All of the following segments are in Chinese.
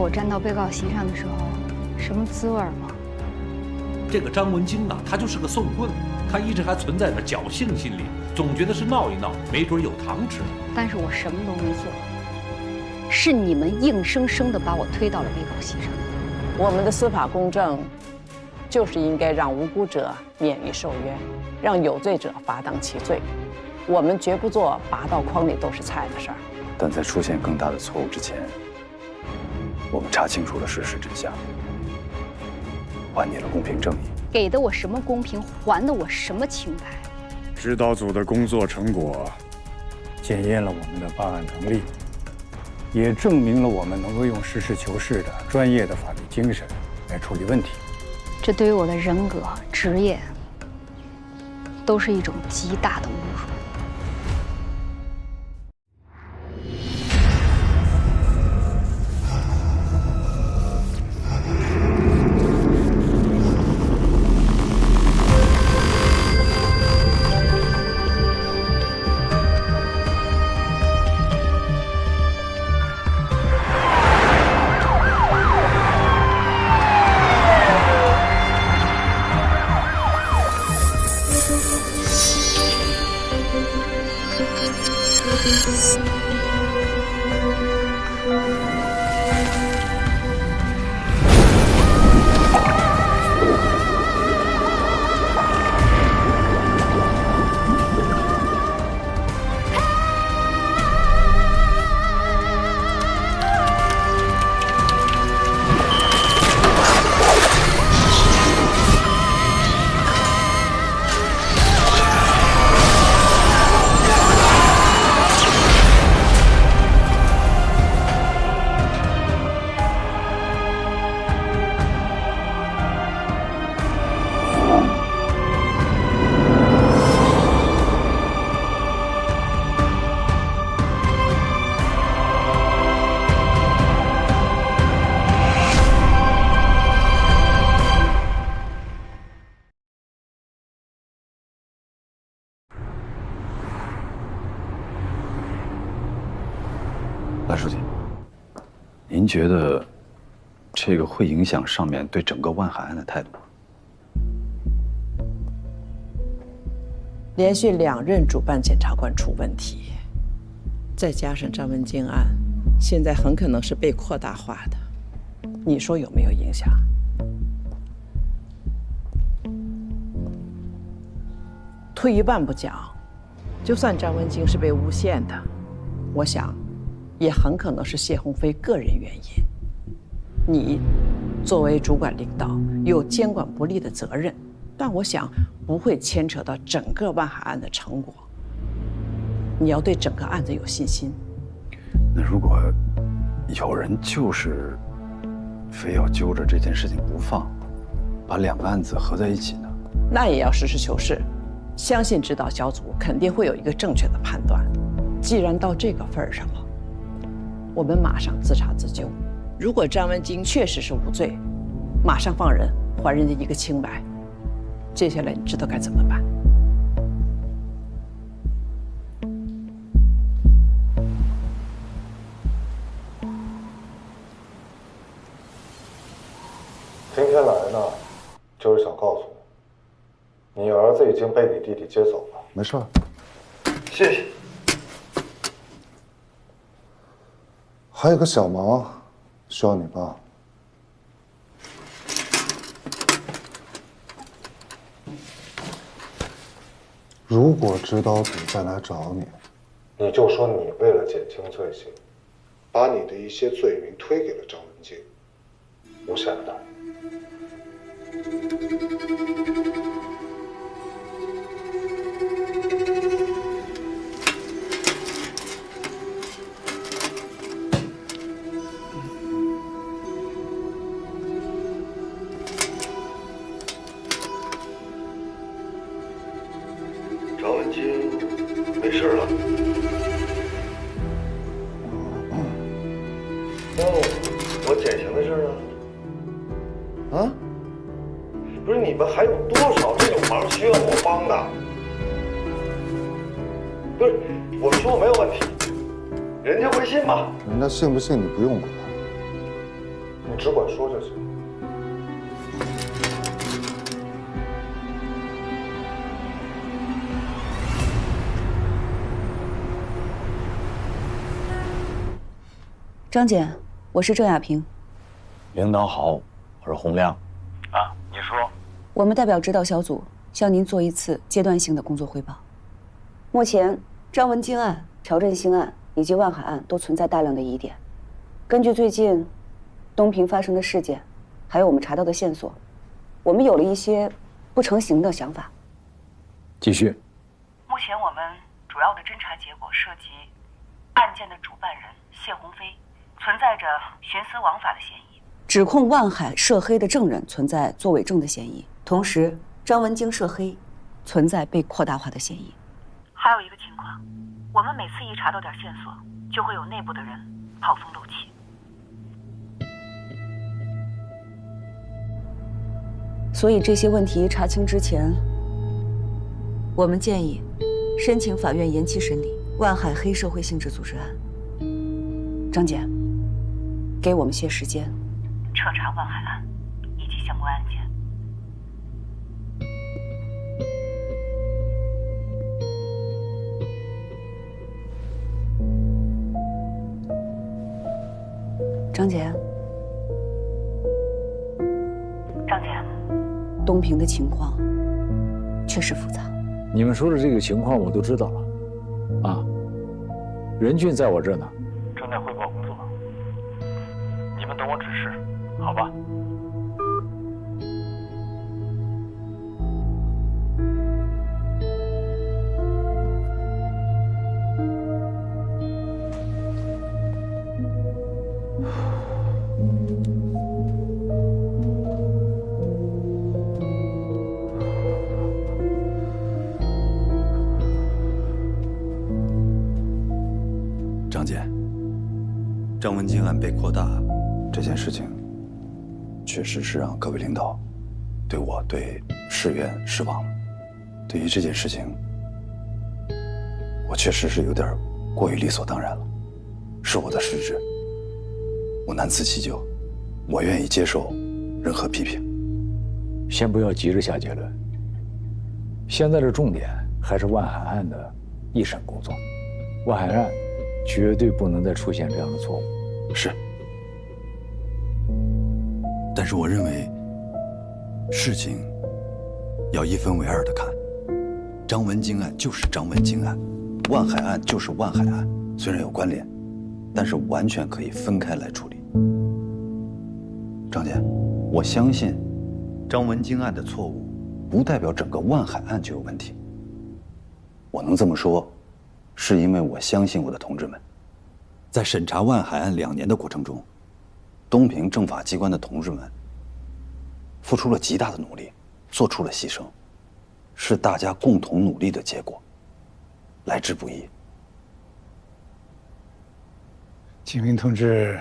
我站到被告席上的时候，什么滋味吗？这个张文京啊，他就是个送棍，他一直还存在着侥幸心理，总觉得是闹一闹，没准有糖吃。但是我什么都没做，是你们硬生生的把我推到了被告席上。我们的司法公正，就是应该让无辜者免于受冤，让有罪者罚当其罪。我们绝不做拔到筐里都是菜的事儿。但在出现更大的错误之前，我们查清楚了事实真相，还你了公平正义。给的我什么公平，还的我什么清白？指导组的工作成果，检验了我们的办案能力，也证明了我们能够用实事求是的专业的法律精神来处理问题。这对于我的人格、职业，都是一种极大的侮辱。赖书记，您觉得这个会影响上面对整个万海案的态度吗？连续2任主办检察官出问题，再加上张文京案，现在很可能是被扩大化的，你说有没有影响？退一万步讲，就算张文京是被诬陷的，我想，也很可能是谢鸿飞个人原因。你作为主管领导，有监管不力的责任，但我想不会牵扯到整个万海案的成果。你要对整个案子有信心。那如果有人就是非要揪着这件事情不放，把2个案子合在一起呢？那也要实事求是，相信指导小组肯定会有一个正确的判断。既然到这个份上了，我们马上自查自纠。如果张文京确实是无罪，马上放人，还人家一个清白。接下来你知道该怎么办？今天来呢，就是想告诉你，你儿子已经被你弟弟接走了。没事。谢谢。还有个小忙，需要你帮。如果指导组再来找你，你就说你为了减轻罪行，把你的一些罪名推给了张文京，诬陷他。张文京没事了。那我减刑的事呢？啊？不是你们还有多少这种忙需要我帮的？不是，我说没有问题，人家会信吗？人家信不信你不用管，只管说就行。张姐，我是郑亚萍。领导好，我是洪亮。啊，你说。我们代表指导小组向您做一次阶段性的工作汇报。目前，张文京案、朴振兴案以及万海案都存在大量的疑点。根据最近东平发生的事件，还有我们查到的线索，我们有了一些不成形的想法。继续。目前我们主要的侦查结果涉及案件的主办人谢鸿飞存在着徇私枉法的嫌疑，指控万海涉黑的证人存在作伪证的嫌疑，同时张文京涉黑存在被扩大化的嫌疑。还有一个情况，我们每次一查到点线索，就会有内部的人好风漏气。所以这些问题查清之前，我们建议申请法院延期审理万海黑社会性质组织案。张姐，给我们些时间，彻查万海案以及相关案件。张姐，东平的情况确实复杂。你们说的这个情况我都知道了，啊，任俊在我这呢，正在汇报工作，你们等我指示，好吧？张姐，张文京案被扩大这件事情，确实是让各位领导对我、对市院失望了。对于这件事情，我确实是有点过于理所当然了，是我的失职，我难辞其咎，我愿意接受任何批评。先不要急着下结论，现在的重点还是万海案的一审工作，万海案绝对不能再出现这样的错误。是，但是我认为事情要一分为二的看。张文京案就是张文京案，万海案就是万海案，虽然有关联，但是完全可以分开来处理。张姐，我相信张文京案的错误不代表整个万海案就有问题。我能这么说，是因为我相信我的同志们。在审查万海案2年的过程中，东平政法机关的同志们付出了极大的努力，做出了牺牲，是大家共同努力的结果，来之不易。金明同志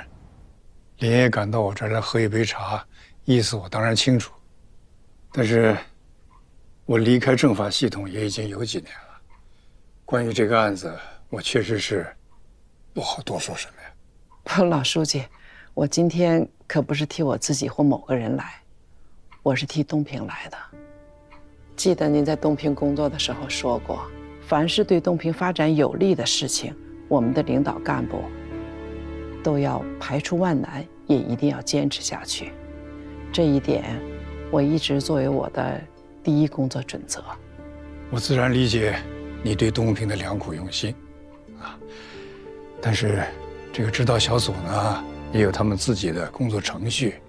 连夜赶到我这儿来喝一杯茶，意思我当然清楚，但是我离开政法系统也已经有几年了，关于这个案子，我确实是不好多说什么呀。老书记，我今天可不是替我自己或某个人来，我是替东平来的。记得您在东平工作的时候说过，凡是对东平发展有利的事情，我们的领导干部都要排除万难，也一定要坚持下去。这一点，我一直作为我的第一工作准则。我自然理解你对东平的良苦用心，啊，但是这个指导小组呢，也有他们自己的工作程序，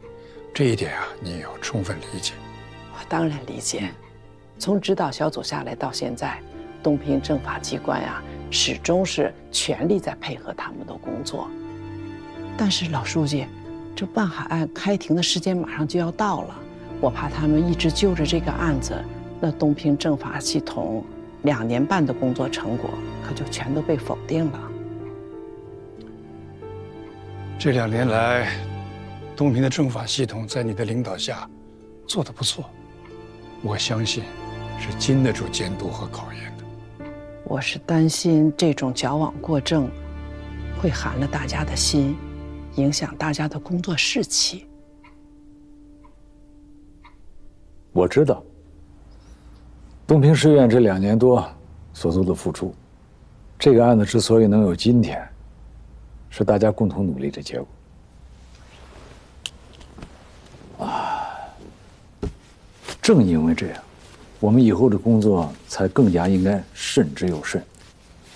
这一点啊，你也要充分理解。我当然理解。从指导小组下来到现在，东平政法机关呀，始终是全力在配合他们的工作。但是老书记，这万海案开庭的时间马上就要到了，我怕他们一直揪着这个案子，那东平政法系统2年半的工作成果可就全都被否定了。这2年来，东平的政法系统在你的领导下做得不错，我相信是经得住监督和考验的。我是担心这种矫枉过正会寒了大家的心，影响大家的工作士气。我知道东平师院这2年多所做的付出，这个案子之所以能有今天，是大家共同努力的结果。正因为这样，我们以后的工作才更加应该慎之又慎，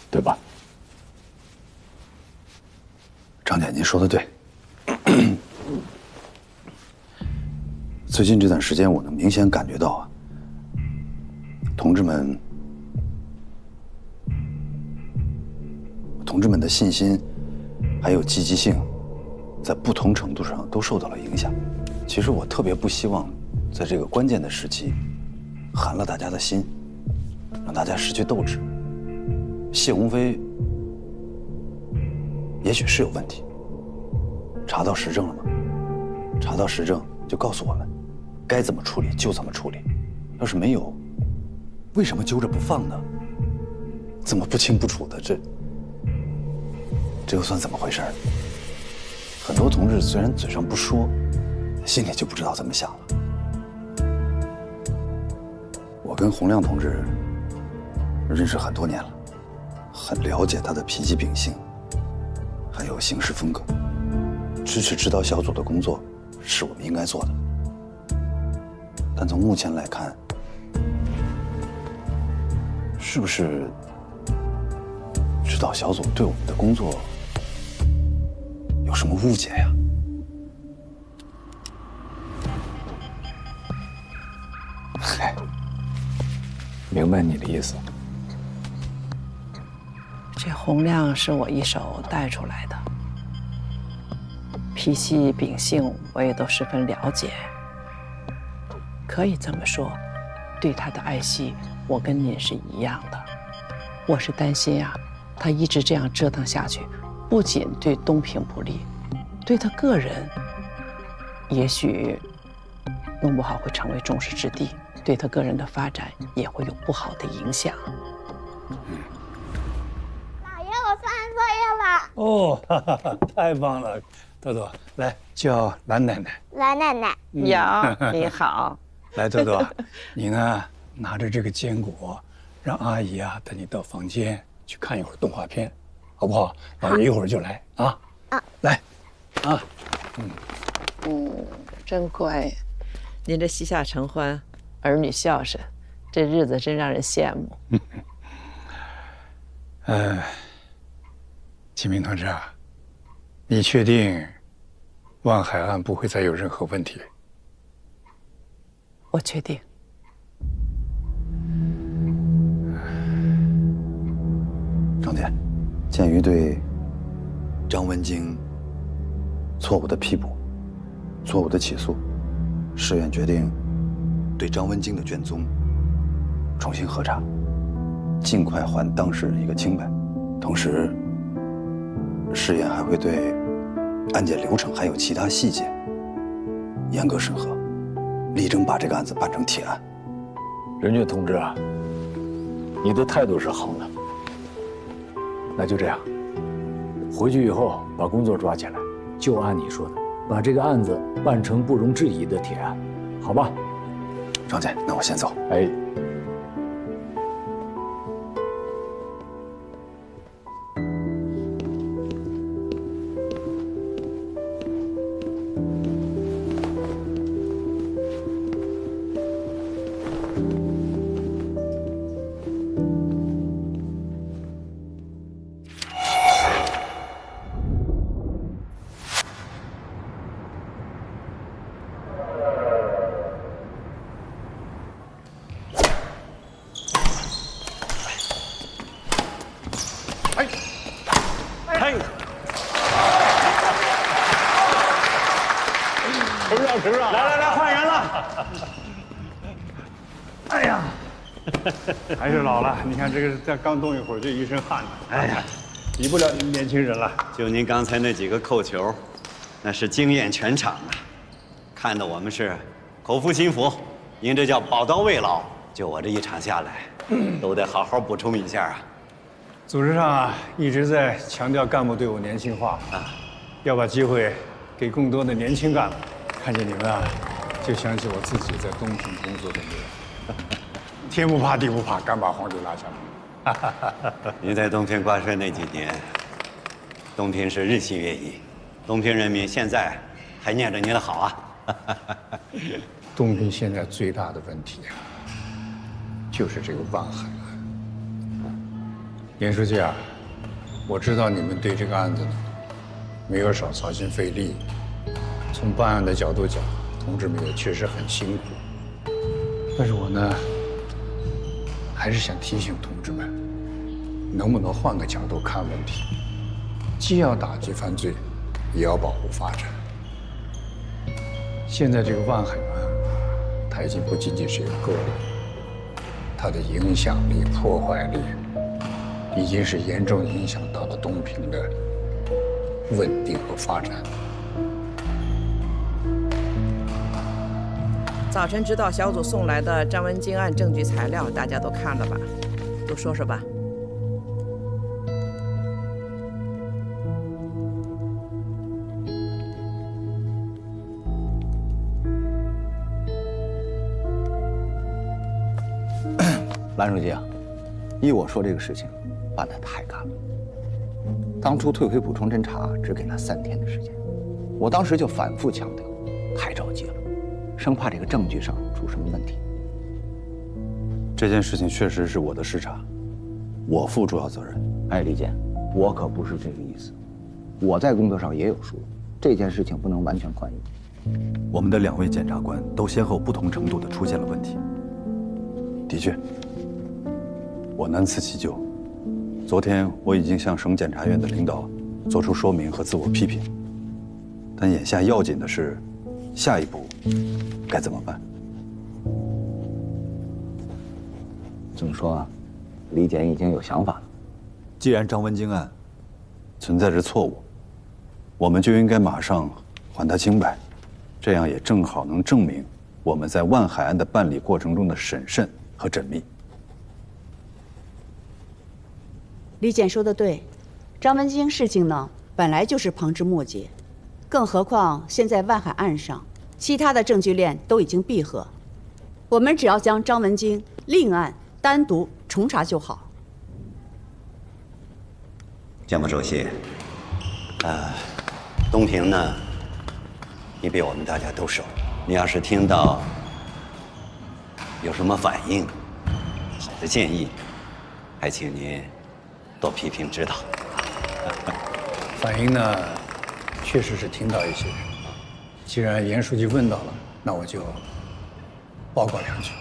对吧？张姐，您说的对。最近这段时间，我能明显感觉到啊，同志们的信心还有积极性，在不同程度上都受到了影响。其实我特别不希望在这个关键的时期寒了大家的心，让大家失去斗志。谢鸿飞也许是有问题，查到实证了吗？查到实证就告诉我们，该怎么处理就怎么处理。要是没有，为什么揪着不放呢？这么不清不楚的，这又算怎么回事？很多同志虽然嘴上不说，心里就不知道怎么想了。我跟洪亮同志认识很多年了，很了解他的脾气秉性，还有行事风格。支持指导小组的工作是我们应该做的，但从目前来看，是不是指导小组对我们的工作有什么误解呀？嗨，明白你的意思。这洪亮是我一手带出来的，脾气秉性我也都十分了解。可以这么说，对他的爱惜，我跟您是一样的。我是担心啊，他一直这样折腾下去，不仅对东平不利，对他个人，也许弄不好会成为众矢之的，对他个人的发展也会有不好的影响。姥爷，我3岁了。哦，哈哈哈，太棒了，豆豆，来叫蓝奶奶。蓝奶奶，你好。来，豆豆，你呢拿着这个坚果，让阿姨啊带你到房间去看一会儿动画片，好不好？老爷一会儿就来啊。啊，来，啊，真乖，您这膝下承欢，儿女孝顺，这日子真让人羡慕。启明同志啊，你确定万海案不会再有任何问题？我确定。张姐，鉴于对张文京错误的批捕、错误的起诉，市院决定对张文京的卷宗重新核查，尽快还当事人一个清白。同时，市院还会对案件流程还有其他细节严格审核，力争把这个案子办成铁案。任俊同志啊，你的态度是好的。那就这样，回去以后把工作抓起来，就按你说的，把这个案子办成不容置疑的铁案，好吧？张姐，那我先走。哎。还是老了，你看这个再刚动一会儿就一身汗。哎呀，比不了你们年轻人了。就您刚才那几个扣球，那是惊艳全场啊！看得我们是口服心服。您这叫宝刀未老。就我这一场下来，都得好好补充一下啊。组织上啊一直在强调干部队伍年轻化啊，要把机会给更多的年轻干部。看见你们啊，就想起我自己在东平工作的日子，天不怕地不怕，敢把皇帝拉下马。您在东平挂帅那几年，东平是日新月异，东平人民现在还念着您的好啊。东平现在最大的问题啊，就是这个万海案。严书记啊，我知道你们对这个案子呢没有少操心费力，从办案的角度讲，同志们也确实很辛苦。但是我呢，还是想提醒同志们，能不能换个角度看问题？既要打击犯罪，也要保护发展。现在这个万海案，它已经不仅仅是一个个例，它的影响力、破坏力，已经是严重影响到了东平的稳定和发展。早晨指导小组送来的张文京案证据材料，大家都看了吧？都说说吧。蓝书记啊，依我说，这个事情办得太赶了。当初退回补充侦查只给了3天的时间，我当时就反复强调，太着急了，生怕这个证据上出什么问题。这件事情确实是我的失察，我负主要责任。哎，李健，我可不是这个意思，我在工作上也有数，这件事情不能完全宽容。我们的2位检察官都先后不同程度地出现了问题。的确，我难辞其咎。昨天我已经向省检察院的领导做出说明和自我批评，但眼下要紧的是，下一步该怎么办？怎么说啊？李检已经有想法了。既然张文京案存在着错误，我们就应该马上还他清白，这样也正好能证明我们在万海案的办理过程中的审慎和缜密。李检说的对，张文京事情呢本来就是旁枝末节，更何况现在万海案上其他的证据链都已经闭合，我们只要将张文京另案单独重查就好。建部主席，东平呢，你比我们大家都熟，你要是听到有什么反应、好的建议，还请您多批评指导。反应呢，确实是听到一些。既然严书记问到了，那我就报告2句。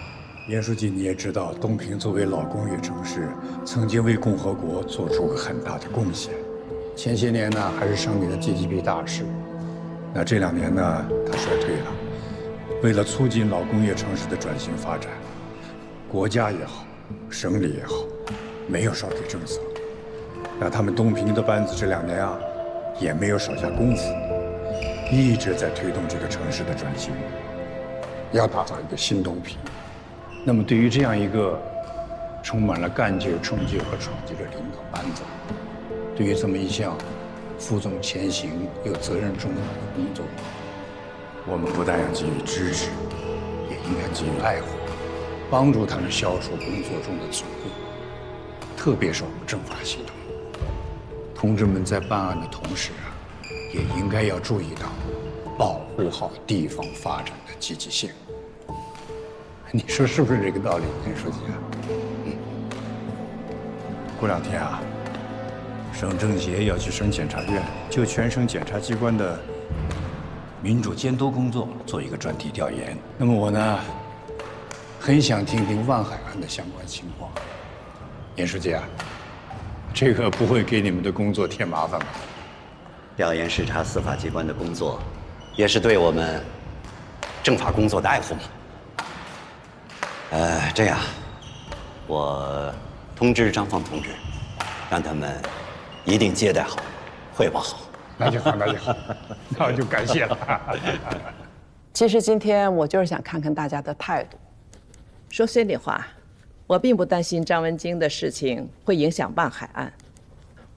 严书记，你也知道，东平作为老工业城市，曾经为共和国做出过很大的贡献。前些年呢，还是省里的 GDP 大使。那这2年呢，他衰退了。为了促进老工业城市的转型发展，国家也好，省里也好，没有少给政策。那他们东平的班子这2年啊，也没有少下功夫，一直在推动这个城市的转型，要打造一个新东平。那么对于这样一个充满了干劲、冲劲和闯劲的领导班子，对于这么一项负重前行又责任重大的工作，我们不但要给予支持，也应该给予爱护，帮助他们消除工作中的阻力。特别是我们政法系统，同志们在办案的同时啊，也应该要注意到保护好地方发展的积极性。你说是不是这个道理，严书记啊？过2天啊，省政协要去省检察院就全省检察机关的民主监督工作做一个专题调研。那么我呢，很想听听万海案的相关情况。严书记啊，这个不会给你们的工作添麻烦吧？调研视察司法机关的工作，也是对我们政法工作的爱护嘛。这样，我通知张放同志，让他们一定接待好，汇报好。那就好，那就好，那我就感谢了。其实今天我就是想看看大家的态度。说心里话，我并不担心张文京的事情会影响万海案，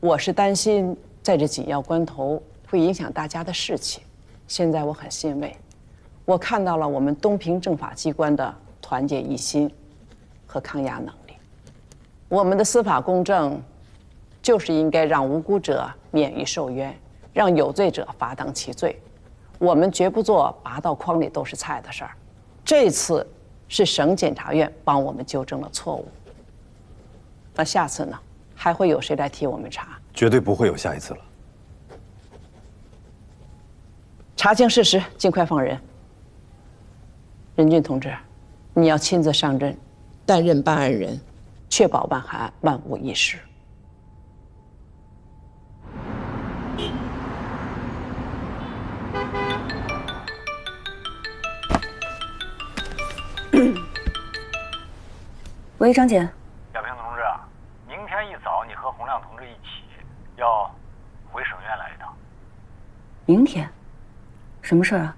我是担心在这紧要关头会影响大家的士气。现在我很欣慰，我看到了我们东平政法机关的团结一心和抗压能力。我们的司法公正，就是应该让无辜者免于受冤，让有罪者罚当其罪。我们绝不做拔到筐里都是菜的事儿。这次是省检察院帮我们纠正了错误。那下次呢？还会有谁来替我们查？绝对不会有下一次了。查清事实，尽快放人。任俊同志，你要亲自上阵，担任办案人，确保万海案万无一失。喂，张姐。亚平同志，明天一早你和洪亮同志一起要回省院来一趟。明天？什么事儿啊？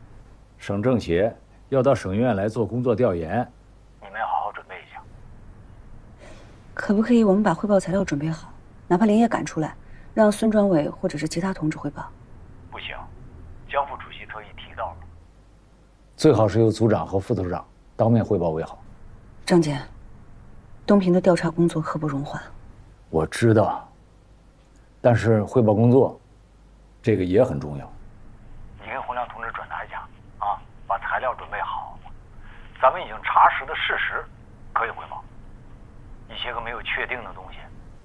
省政协要到省院来做工作调研，你们要好好准备一下。可不可以我们把汇报材料准备好，哪怕连夜赶出来，让孙专委或者是其他同志汇报？不行，江副主席特意提到了，最好是由组长和副组长当面汇报为好。张姐，东平的调查工作刻不容缓。我知道，但是汇报工作，这个也很重要。你跟洪亮同志转达一下啊，把材料准备好。咱们已经查实的事实可以汇报，一些个没有确定的东西，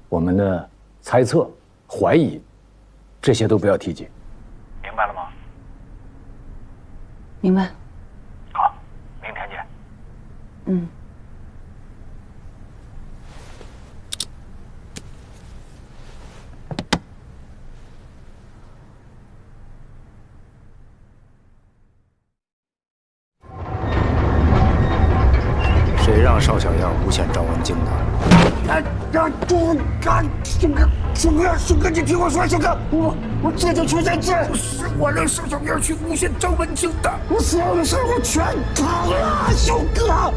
我们的猜测、怀疑，这些都不要提及。明白了吗？明白。好，明天见。嗯。谁让邵小样诬陷张文京的？兄哥，你听我说，兄哥，我这就出现这，是我让邵小样去诬陷张文京的，我所有的事我全扛了，兄哥。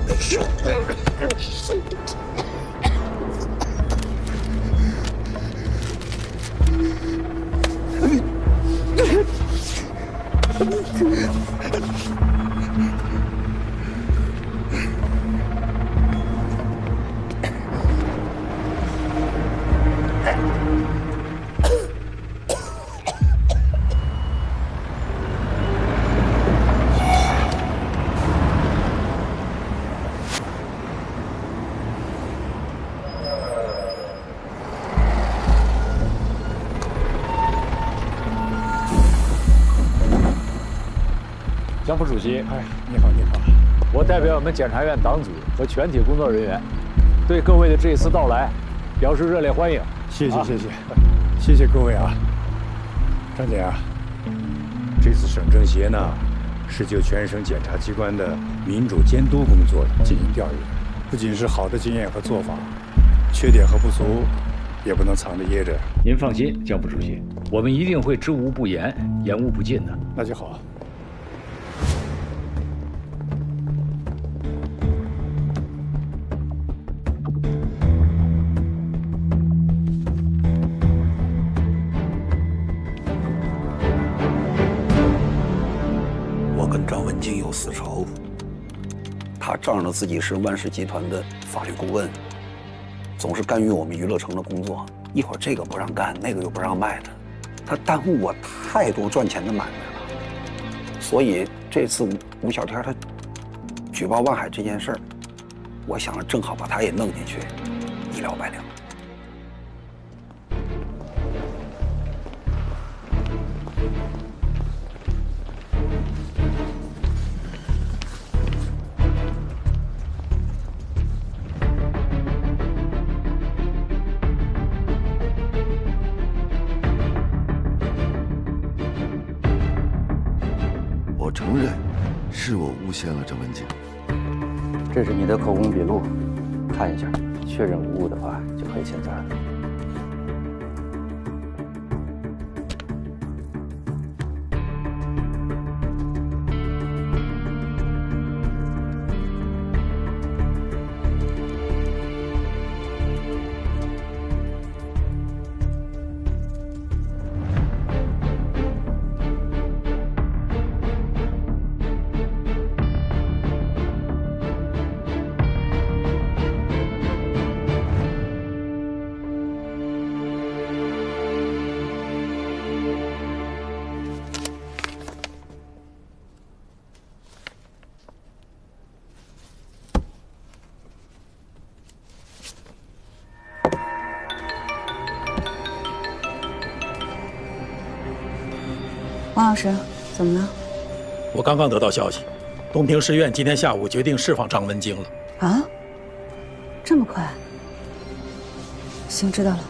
江副主席，哎，你好，你好。我代表我们检察院党组和全体工作人员，对各位的这一次到来表示热烈欢迎。谢谢，谢谢，谢谢各位啊。张姐啊，这次省政协呢，是就全省检察机关的民主监督工作进行调研，不仅是好的经验和做法，缺点和不足也不能藏着掖着。您放心，江副主席，我们一定会知无不言，言无不尽的。那就好。私仇，他仗着自己是万氏集团的法律顾问，总是干预我们娱乐城的工作，一会儿这个不让干，那个又不让卖的，他耽误我太多赚钱的买卖了。所以这次吴小天他举报万海这件事儿，我想正好把他也弄进去，一了百了。承认是我诬陷了张文京。这是你的口供笔录，看一下，确认无误的话就可以签字了。王老师，怎么了？我刚刚得到消息，东平市院今天下午决定释放张文京了。啊？这么快？行，知道了。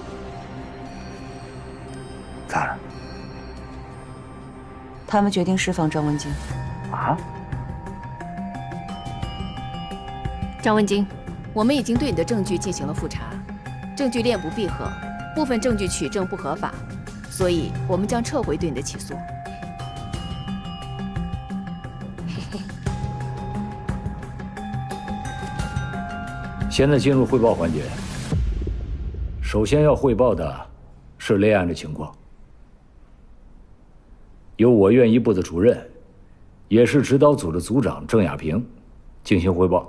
咋了？他们决定释放张文京。啊？张文京，我们已经对你的证据进行了复查，证据链不闭合，部分证据取证不合法，所以我们将撤回对你的起诉。现在进入汇报环节。首先要汇报的是雷案的情况，由我院一部的主任，也是指导组的组长郑亚平进行汇报。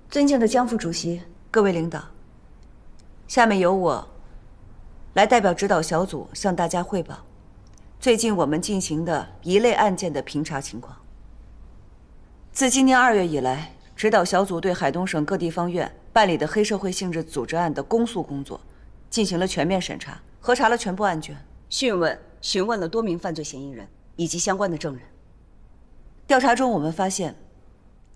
尊敬的江副主席，各位领导，下面由我来代表指导小组向大家汇报最近我们进行的一类案件的评查情况。自今年2月以来，指导小组对海东省各地方院办理的黑社会性质组织案的公诉工作进行了全面审查，核查了全部案卷，询问了多名犯罪嫌疑人以及相关的证人。调查中，我们发现，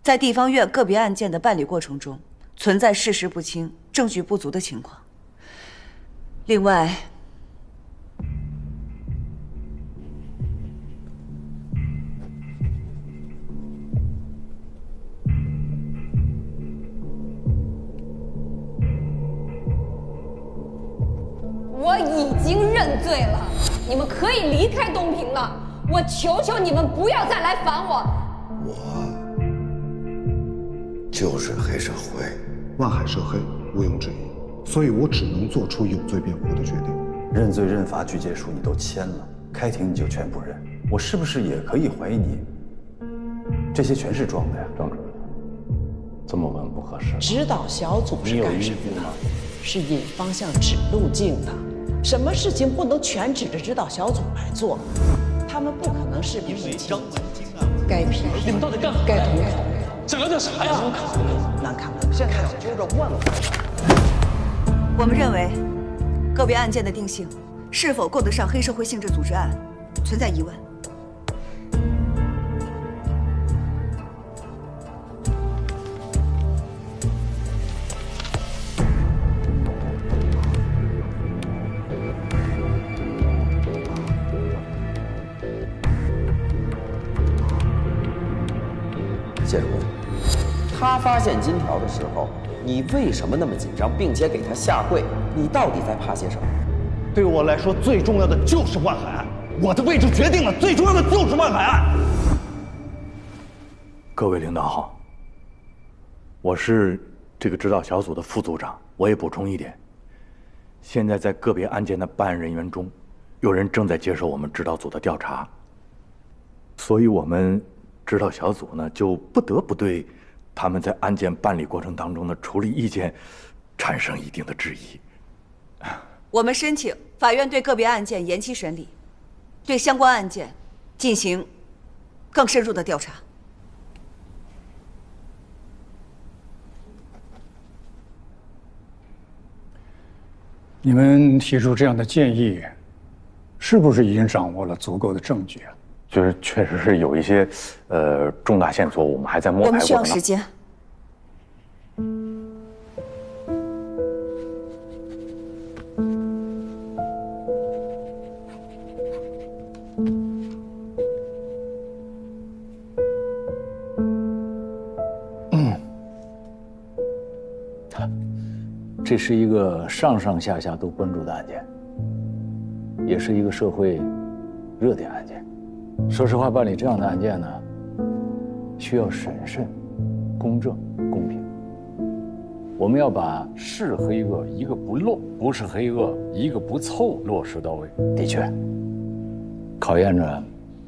在地方院个别案件的办理过程中，存在事实不清、证据不足的情况。另外，我已经认罪了，你们可以离开东平了。我求求你们不要再来烦我。我就是黑社会，万海涉黑，毋庸置疑，所以我只能做出有罪辩护的决定。认罪认罚具结书你都签了，开庭你就全不认，我是不是也可以怀疑你？这些全是装的呀，张主任，这么问不合适。指导小组是干什么的？是引方向、指路径的。什么事情不能全指着指导小组来做？他们不可能是因为张文京啊，该批你们到底干嘛？该同意。这了点啥呀？难看了，现在要揪着万万。我们认为，个别案件的定性是否够得上黑社会性质组织案，存在疑问。谢主任，他发现金条的时候，你为什么那么紧张，并且给他下跪？你到底在怕些什么？对我来说，最重要的就是万海案，我的位置决定了，最重要的就是万海案。各位领导好，我是这个指导小组的副组长，我也补充一点，现在在个别案件的办案人员中，有人正在接受我们指导组的调查，所以我们指导小组呢，就不得不对他们在案件办理过程当中的处理意见产生一定的质疑。我们申请法院对个别案件延期审理，对相关案件进行更深入的调查。你们提出这样的建议，是不是已经掌握了足够的证据啊？就是确实是有一些重大线索，我们还在摸排过程。我们需要时间。这是一个上上下下都关注的案件，也是一个社会热点案件。说实话，办理这样的案件呢，需要审慎、公正、公平。我们要把是黑恶一个不漏，不是黑恶一个不凑落实到位。的确，考验着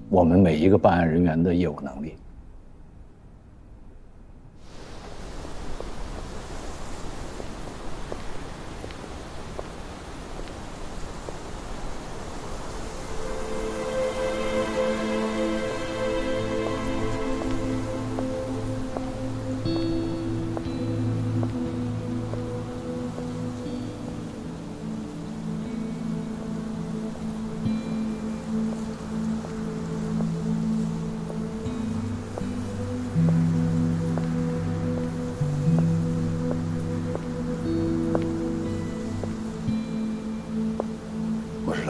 我们每一个办案人员的业务能力。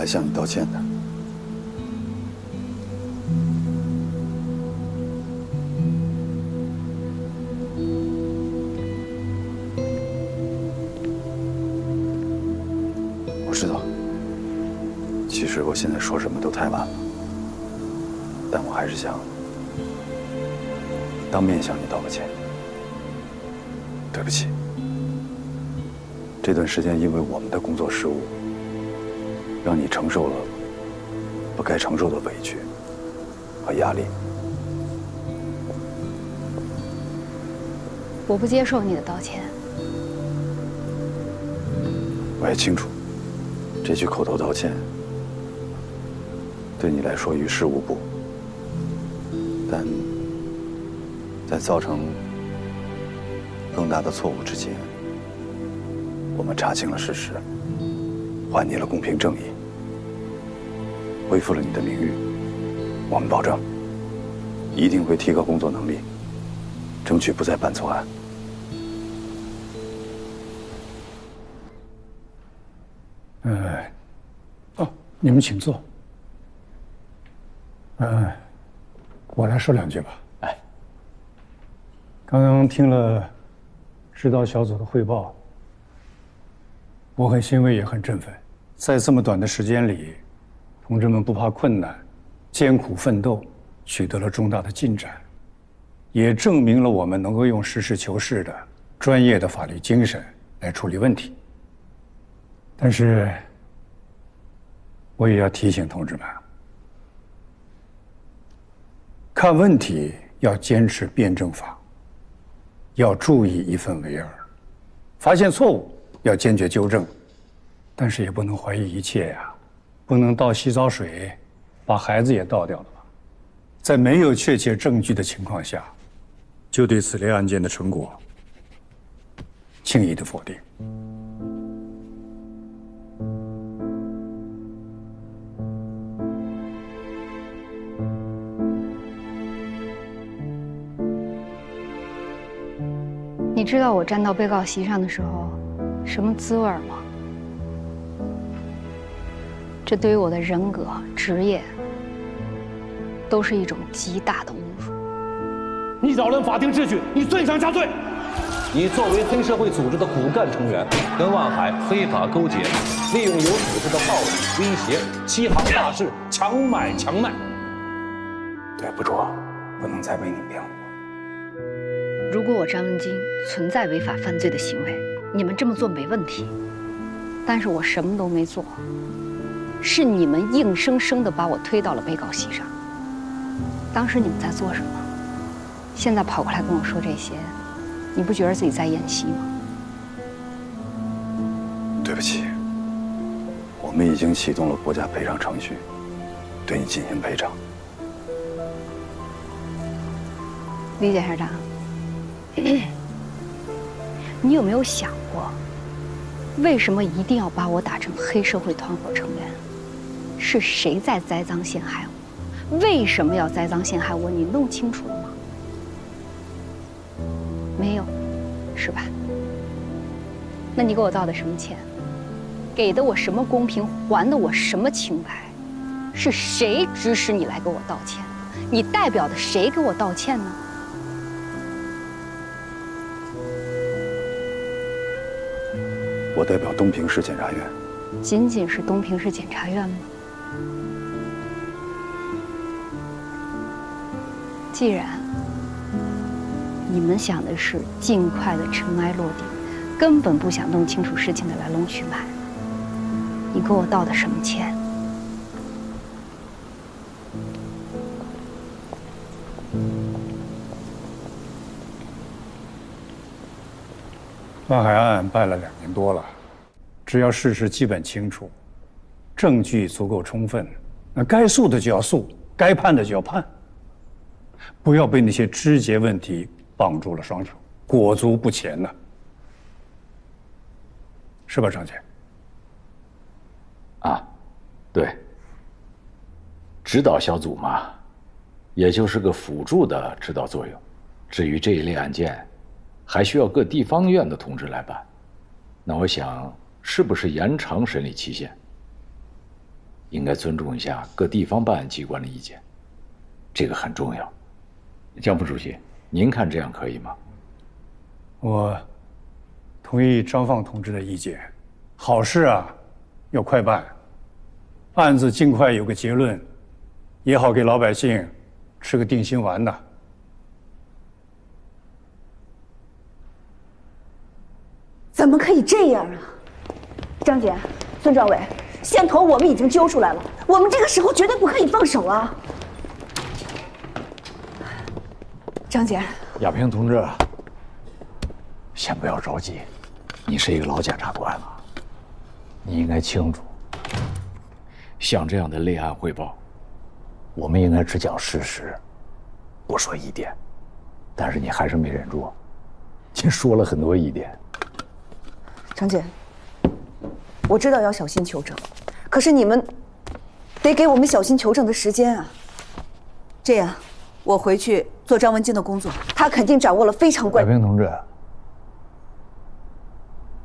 来向你道歉的。我知道，其实我现在说什么都太晚了，但我还是想当面向你道个歉。对不起，这段时间因为我们的工作失误，让你承受了不该承受的委屈和压力。我不接受你的道歉。我也清楚，这句口头道歉对你来说于事无补，但在造成更大的错误之前，我们查清了事实，还你了公平正义，恢复了你的名誉。我们保证，一定会提高工作能力，争取不再办错案。你们请坐。我来说两句吧。哎，刚刚听了指导小组的汇报，我很欣慰，也很振奋。在这么短的时间里，同志们不怕困难，艰苦奋斗，取得了重大的进展，也证明了我们能够用实事求是的、专业的法律精神来处理问题。但是，我也要提醒同志们，看问题要坚持辩证法，要注意一分为二，发现错误要坚决纠正，但是也不能怀疑一切呀，不能倒洗澡水，把孩子也倒掉了吧？在没有确切证据的情况下，就对此类案件的成果轻易的否定。你知道我站到被告席上的时候什么滋味吗？这对于我的人格、职业都是一种极大的侮辱。你扰乱法定秩序，你罪上加罪。你作为黑社会组织的骨干成员，跟万海非法勾结，利用有组织的暴力威胁，欺行霸市，强买强卖。对不住，不能再为你辩护。如果我张文京存在违法犯罪的行为，你们这么做没问题。但是我什么都没做，是你们硬生生地把我推到了被告席上。当时你们在做什么？现在跑过来跟我说这些，你不觉得自己在演戏吗？对不起，我们已经启动了国家赔偿程序，对你进行赔偿。李检察长，你有没有想过，为什么一定要把我打成黑社会团伙成员？是谁在栽赃陷害我？为什么要栽赃陷害我？你弄清楚了吗？没有，是吧？那你给我道的什么歉？给的我什么公平？还的我什么清白？是谁指使你来给我道歉？你代表的谁给我道歉呢？我代表东平市检察院。仅仅是东平市检察院吗？既然你们想的是尽快的尘埃落定，根本不想弄清楚事情的来龙去脉，你给我道的什么歉？万海案办了2年多了，只要事实基本清楚，证据足够充分，那该诉的就要诉，该判的就要判，不要被那些枝节问题绑住了双手，裹足不前呢，是吧，张姐？啊，对。指导小组嘛，也就是个辅助的指导作用。至于这一类案件，还需要各地方院的同志来办。那我想，是不是延长审理期限？应该尊重一下各地方办案机关的意见，这个很重要。江副主席，您看这样可以吗？我同意张放同志的意见，好事啊，要快办，案子尽快有个结论，也好给老百姓吃个定心丸呐。怎么可以这样啊！张姐、孙政委，线头我们已经揪出来了，我们这个时候绝对不可以放手啊！张姐，亚平同志，先不要着急，你是一个老检察官了，你应该清楚，像这样的立案汇报，我们应该只讲事实，不说疑点。但是你还是没忍住，你说了很多疑点。张姐，我知道要小心求证，可是你们得给我们小心求证的时间啊。这样，我回去做张文京的工作，他肯定掌握了非常关。亚平同志，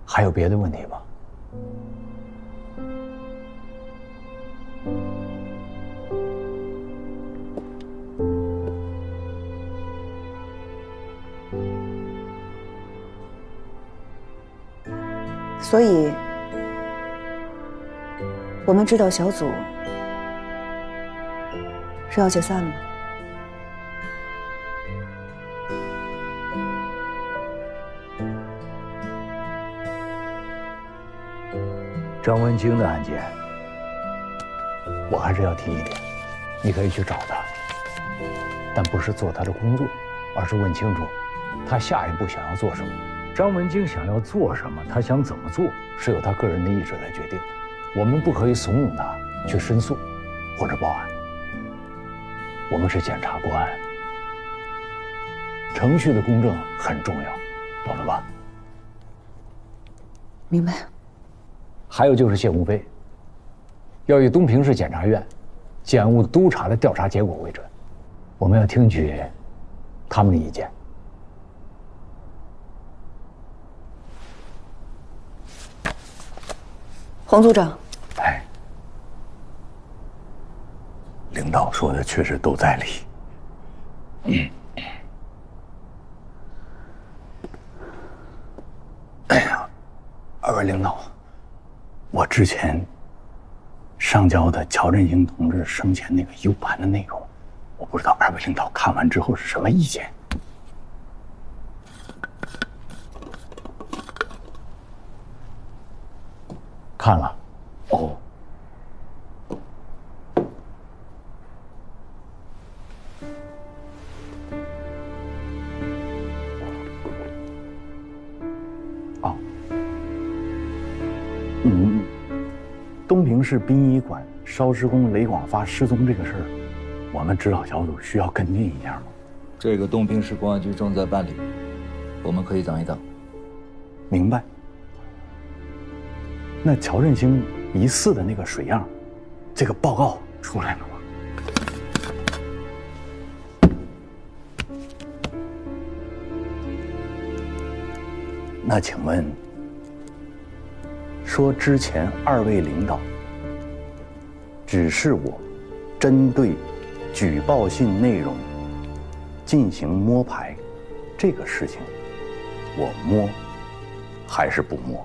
还有别的问题吗？所以，我们知道小组是要解散了吗？张文京的案件，我还是要提一点，你可以去找他，但不是做他的工作，而是问清楚他下一步想要做什么。张文京想要做什么，他想怎么做，是由他个人的意志来决定的。我们不可以怂恿他去申诉或者报案。我们是检察官，程序的公正很重要，懂了吧？明白。还有就是谢鸿飞，要以东平市检察院检务督察的调查结果为准，我们要听取他们的意见。洪组长，哎，领导说的确实都在理。哎呀，二位领导，我之前上交的乔振兴同志生前那个 U 盘的内容，我不知道二位领导看完之后是什么意见。看了，哦，哦，东平市殡仪馆烧尸工雷广发失踪这个事儿，我们指导小组需要跟进一下吗？这个东平市公安局正在办理，我们可以等一等。明白。那乔振兴疑似的那个水样，这个报告出来了吗？那请问，说之前二位领导指示我针对举报信内容进行摸排，这个事情，我摸还是不摸？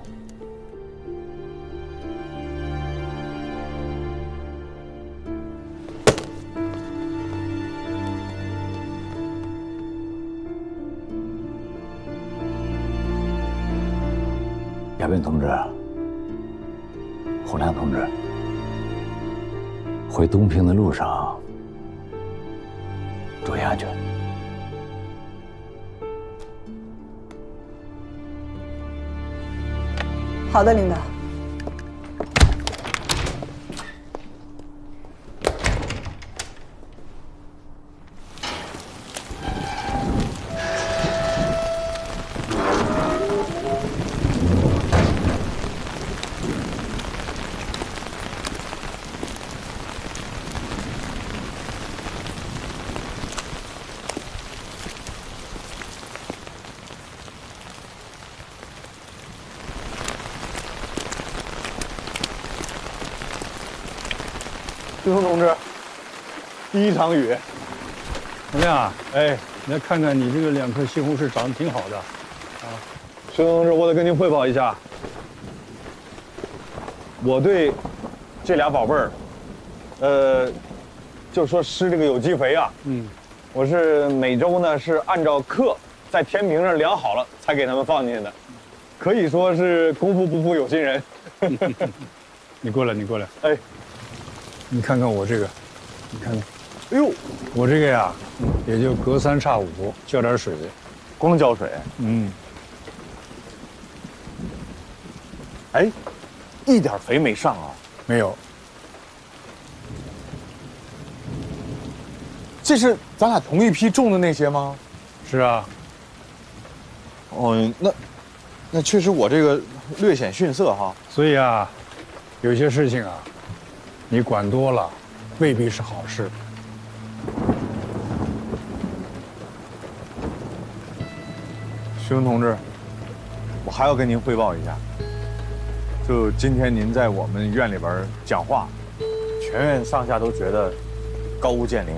亚斌同志，洪亮同志，回东平的路上注意安全。好的，领导。师兄同志，第一场雨怎么样？哎，你来看看你这个2颗西红柿长得挺好的，啊，师兄同志，我得跟您汇报一下，我对这俩宝贝儿，就说施这个有机肥啊，我是每周呢是按照克在天平上量好了才给他们放进去的，可以说是功夫不负有心人。你过来，你过来，哎，你看看我这个，你看看，哎呦，我这个呀，也就隔3差5浇点水，光浇水，哎，一点肥没上啊？没有。这是咱俩同一批种的那些吗？是啊。哦，那确实我这个略显逊色哈。所以啊，有些事情啊，你管多了，未必是好事。师兄同志，我还要跟您汇报一下，就今天您在我们院里边讲话，全院上下都觉得高屋建瓴，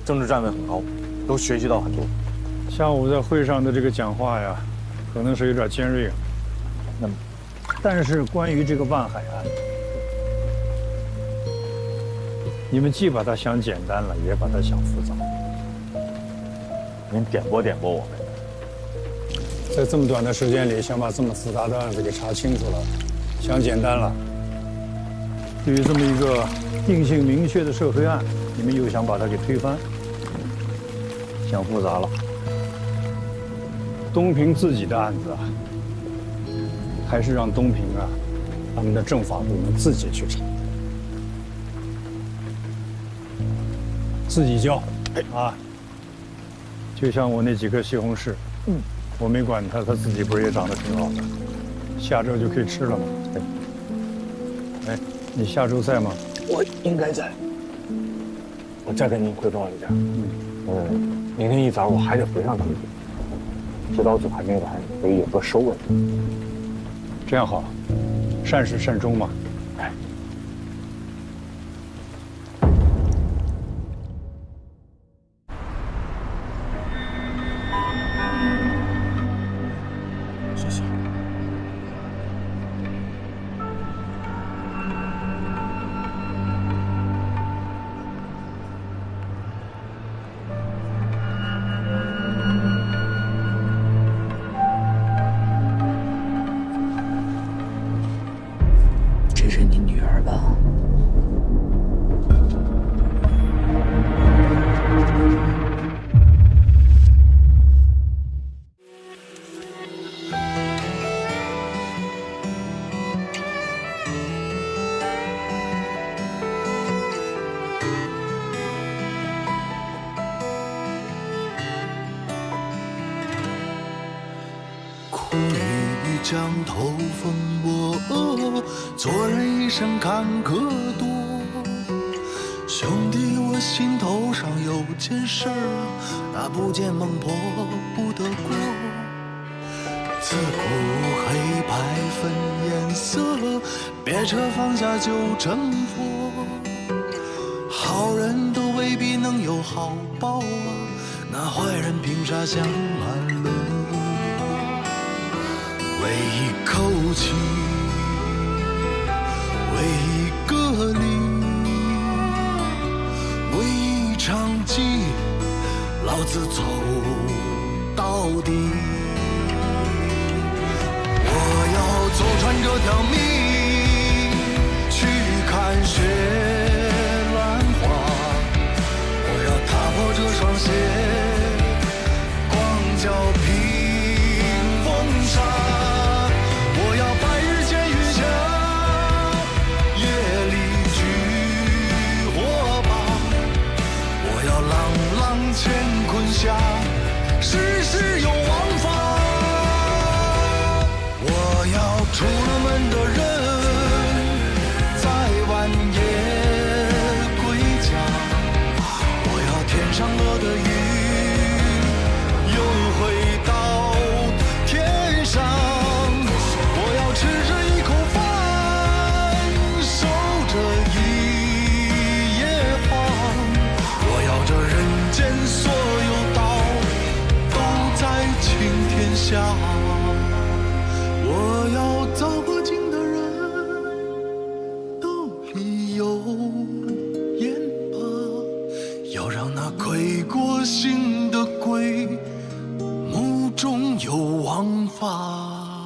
政治站位很高，都学习到很多。下午在会上的这个讲话呀，可能是有点尖锐，但是关于这个万海案，你们既把它想简单了，也把它想复杂。您点拨点拨我们。在这么短的时间里，想把这么复杂的案子给查清楚了，想简单了。对于这么一个定性明确的涉黑案，你们又想把它给推翻，想复杂了。东平自己的案子啊，还是让东平啊，他们的政法部门自己去查，自己交啊。就像我那几颗西红柿，我没管它，它自己不是也长得挺好的，下周就可以吃了吗？哎，你下周在吗？我应该在。我再跟您汇报一下，明天一早我还得回上趟去，指导组还没来，所以有个收尾。这样好，善始善终嘛。哎。谢谢。这是你女儿吧？苦雨将头风波，做人一生坎坷多。兄弟，我心头上有件事儿，那不见孟婆不得过。自古黑白分颜色，别扯放下就成佛。好人都未必能有好报啊，那坏人凭啥享安乐？为一口气，为一个理，为一场棋，老子走到底。我要走穿这条命，去看雪兰花。我要踏破这双鞋，光脚平风沙。下。我要造过境的人兜里有盐巴，要让那亏过心的鬼目中有王法。